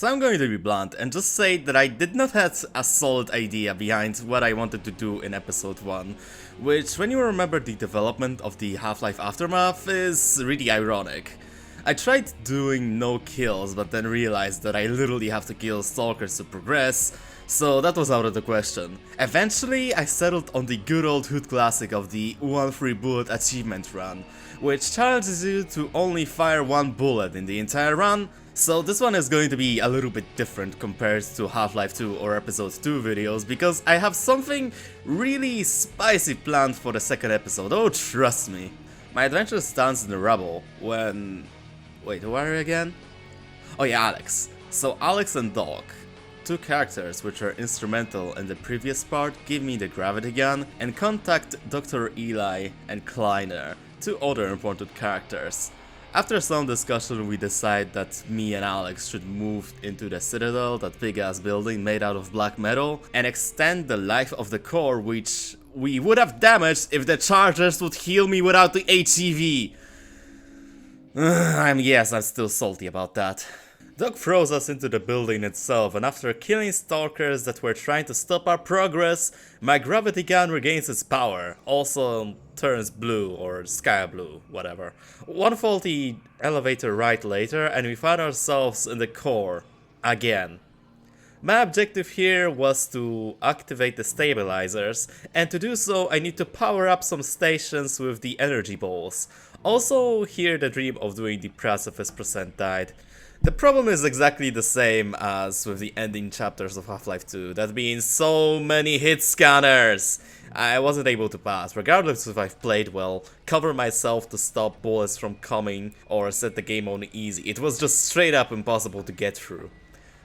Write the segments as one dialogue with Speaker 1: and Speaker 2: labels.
Speaker 1: So I'm going to be blunt and just say that I did not have a solid idea behind what I wanted to do in episode 1, which, when you remember the development of the Half-Life Aftermath, is really ironic. I tried doing no kills, but then realized that I literally have to kill stalkers to progress, so that was out of the question. Eventually, I settled on the good old hood classic of the 1 free bullet achievement run, which challenges you to only fire 1 bullet in the entire run. So this one is going to be a little bit different compared to Half-Life 2 or Episode 2 videos, because I have something really spicy planned for the second episode, oh trust me. My adventure stands in the rubble when... wait, who are you again? Oh yeah, Alex. So Alex and Doc, two characters which are instrumental in the previous part, give me the gravity gun and contact Dr. Eli and Kleiner, two other important characters. After some discussion, we decide that me and Alex should move into the Citadel, that big ass building made out of black metal, and extend the life of the core, which we would have damaged if the chargers would heal me without the HEV. I'm still salty about that. Doc throws us into the building itself, and after killing stalkers that were trying to stop our progress, my gravity gun regains its power, also turns blue or sky blue, whatever. One faulty elevator ride later, and we find ourselves in the core, again. My objective here was to activate the stabilizers, and to do so I need to power up some stations with the energy balls. Also, here the dream of doing the pacifist percent died. The problem is exactly the same as with the ending chapters of Half-Life 2, that being so many hit scanners. I wasn't able to pass, regardless if I've played well, cover myself to stop bullets from coming, or set the game on easy. It was just straight up impossible to get through.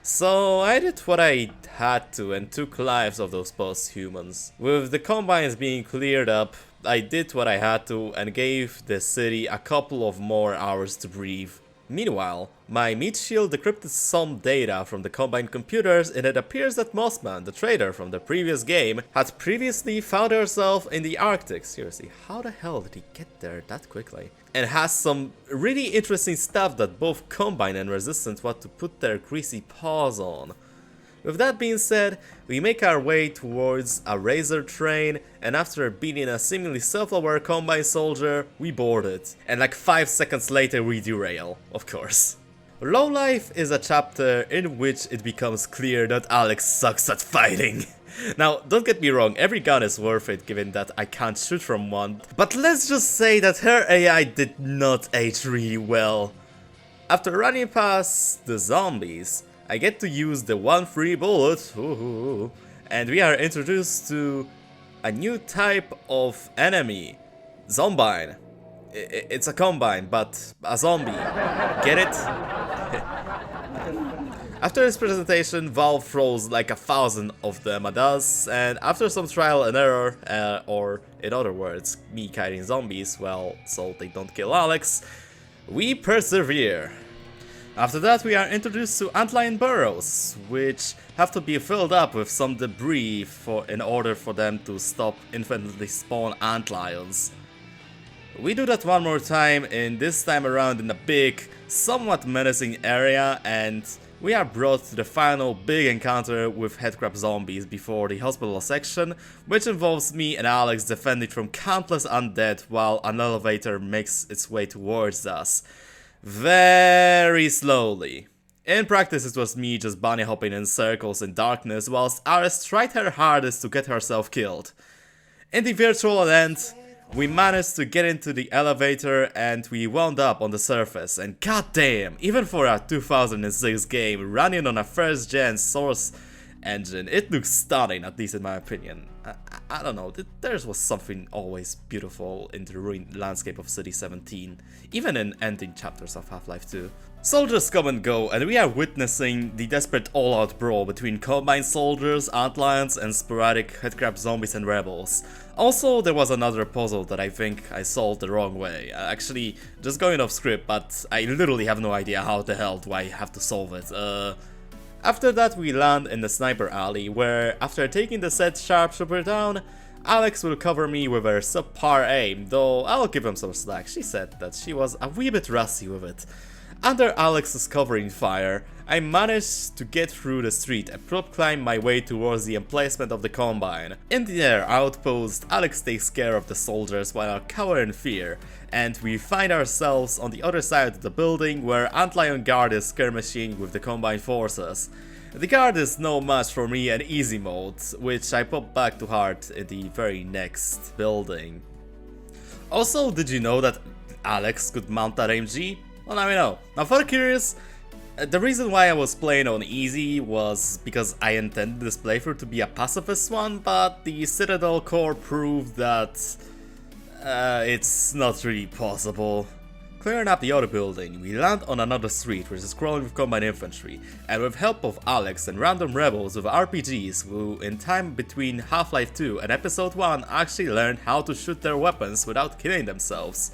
Speaker 1: So I did what I had to and took lives of those post-humans. With the combines being cleared up, I did what I had to and gave the city a couple of more hours to breathe. Meanwhile, my meat shield decrypted some data from the Combine computers, and it appears that Mossman, the trader from the previous game, had previously found herself in the Arctic. Seriously, how the hell did he get there that quickly? And has some really interesting stuff that both Combine and Resistance want to put their greasy paws on. With that being said, we make our way towards a razor train, and after beating a seemingly self-aware Combine soldier, we board it. And like 5 seconds later we derail, of course. Lowlife is a chapter in which it becomes clear that Alex sucks at fighting. Now, don't get me wrong, every gun is worth it given that I can't shoot from one, but let's just say that her AI did not age really well. After running past the zombies, I get to use the 1 free bullet, and we are introduced to a new type of enemy, Zombine. It's a combine, but a zombie. Get it? After this presentation, Valve throws like 1,000 of them at us, and after some trial and error, or in other words, me kiting zombies, well, so they don't kill Alex, we persevere. After that, we are introduced to antlion burrows, which have to be filled up with some debris in order for them to stop infinitely spawn antlions. We do that one more time, and this time around in a big, somewhat menacing area, and we are brought to the final big encounter with headcrab zombies before the hospital section, which involves me and Alex defending from countless undead while an elevator makes its way towards us. Very slowly. In practice, it was me just bunny hopping in circles in darkness whilst Ares tried her hardest to get herself killed. In the virtual end, we managed to get into the elevator and we wound up on the surface, and goddamn, even for a 2006 game running on a first gen source engine, it looks stunning, at least in my opinion. I don't know, there was something always beautiful in the ruined landscape of City 17, even in ending chapters of Half-Life 2. Soldiers come and go, and we are witnessing the desperate all-out brawl between Combine soldiers, antlions, and sporadic headcrab zombies and rebels. Also, there was another puzzle that I think I solved the wrong way. Actually, just going off script, but I literally have no idea how the hell do I have to solve it. After that, we land in the sniper alley, where after taking the said sharpshooter down, Alex will cover me with her subpar aim, though I'll give him some slack. She said that she was a wee bit rusty with it. Under Alex's covering fire, I managed to get through the street and climb my way towards the emplacement of the Combine. In their outpost, Alex takes care of the soldiers while I cower in fear, and we find ourselves on the other side of the building where Antlion Guard is skirmishing with the Combine forces. The guard is no match for me in easy mode, which I pop back to hard in the very next building. Also, did you know that Alex could mount that AMG? Well, now we know. Now for the curious, the reason why I was playing on easy was because I intended this playthrough to be a pacifist one, but the Citadel core proved that it's not really possible. Clearing up the other building, we land on another street which is crawling with Combine infantry, and with help of Alex and random rebels with RPGs who in time between Half-Life 2 and Episode 1 actually learned how to shoot their weapons without killing themselves.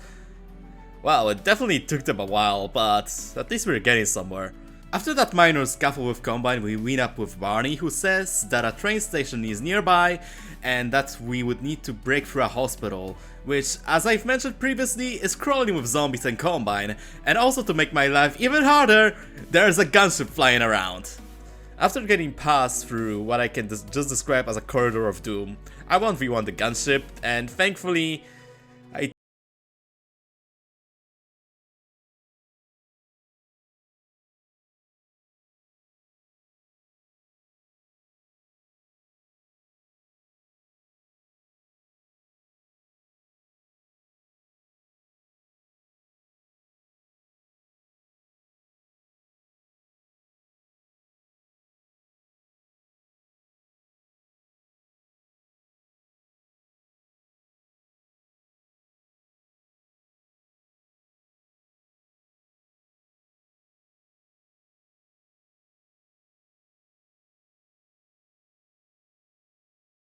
Speaker 1: Well, it definitely took them a while, but at least we're getting somewhere. After that minor scuffle with Combine, we meet up with Barney, who says that a train station is nearby and that we would need to break through a hospital, which, as I've mentioned previously, is crawling with zombies and Combine, and also to make my life even harder, there's a gunship flying around. After getting passed through what I can just describe as a corridor of doom, I 1v1 the gunship, and thankfully,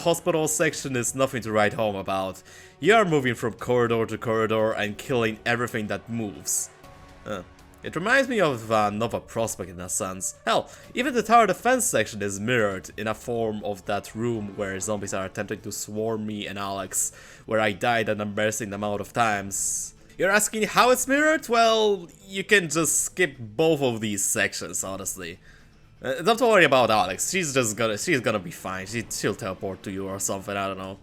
Speaker 1: hospital section is nothing to write home about. You are moving from corridor to corridor and killing everything that moves. It reminds me of Nova Prospect in a sense. Hell, even the tower defense section is mirrored in a form of that room where zombies are attempting to swarm me and Alex, where I died an embarrassing amount of times. You're asking how it's mirrored? Well, you can just skip both of these sections, honestly. Don't worry about Alex, she's gonna be fine, she'll teleport to you or something, I don't know.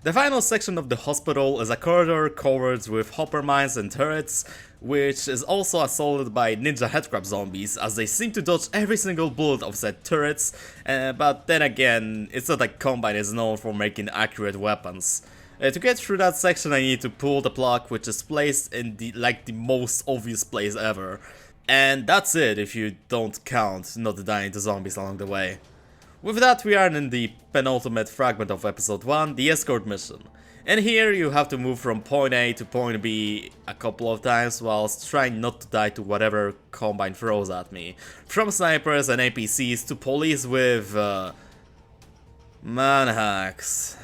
Speaker 1: The final section of the hospital is a corridor covered with hopper mines and turrets, which is also assaulted by ninja headcrab zombies, as they seem to dodge every single bullet of said turrets, but then again, it's not like Combine is known for making accurate weapons. To get through that section I need to pull the plug, which is placed in the most obvious place ever. And that's it if you don't count not dying to zombies along the way. With that, we are in the penultimate fragment of episode 1, the escort mission. And here you have to move from point A to point B a couple of times whilst trying not to die to whatever Combine throws at me. From snipers and APCs to police with manhacks.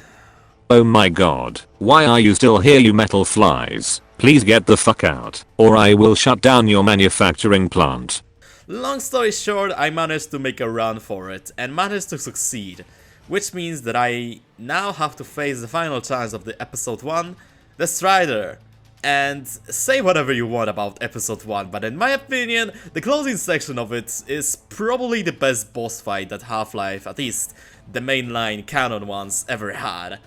Speaker 2: Oh my god, why are you still here, you metal flies? Please get the fuck out, or I will shut down your manufacturing plant.
Speaker 1: Long story short, I managed to make a run for it, and managed to succeed. Which means that I now have to face the final challenge of the episode 1, the Strider. And say whatever you want about episode 1, but in my opinion, the closing section of it is probably the best boss fight that Half-Life, at least the mainline canon ones, ever had.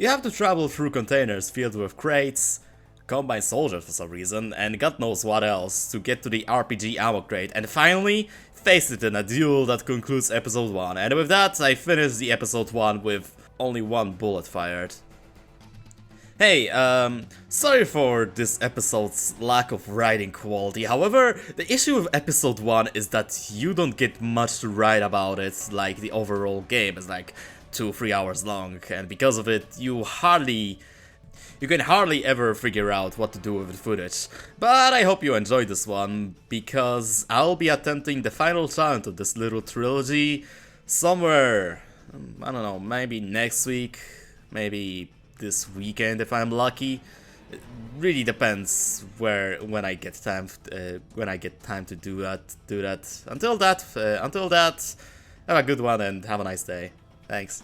Speaker 1: You have to travel through containers filled with crates, Combine soldiers for some reason, and God knows what else to get to the RPG ammo crate, and finally face it in a duel that concludes episode 1. And with that, I finished the episode 1 with only one bullet fired. Hey, sorry for this episode's lack of writing quality. However, the issue with episode 1 is that you don't get much to write about it, like the overall game is like 2-3 hours long, and because of it, you can hardly ever figure out what to do with the footage. But I hope you enjoyed this one, because I'll be attempting the final challenge of this little trilogy somewhere, I don't know, maybe next week, maybe this weekend if I'm lucky. It really depends when I get time to do that. Until that, have a good one and have a nice day. Thanks.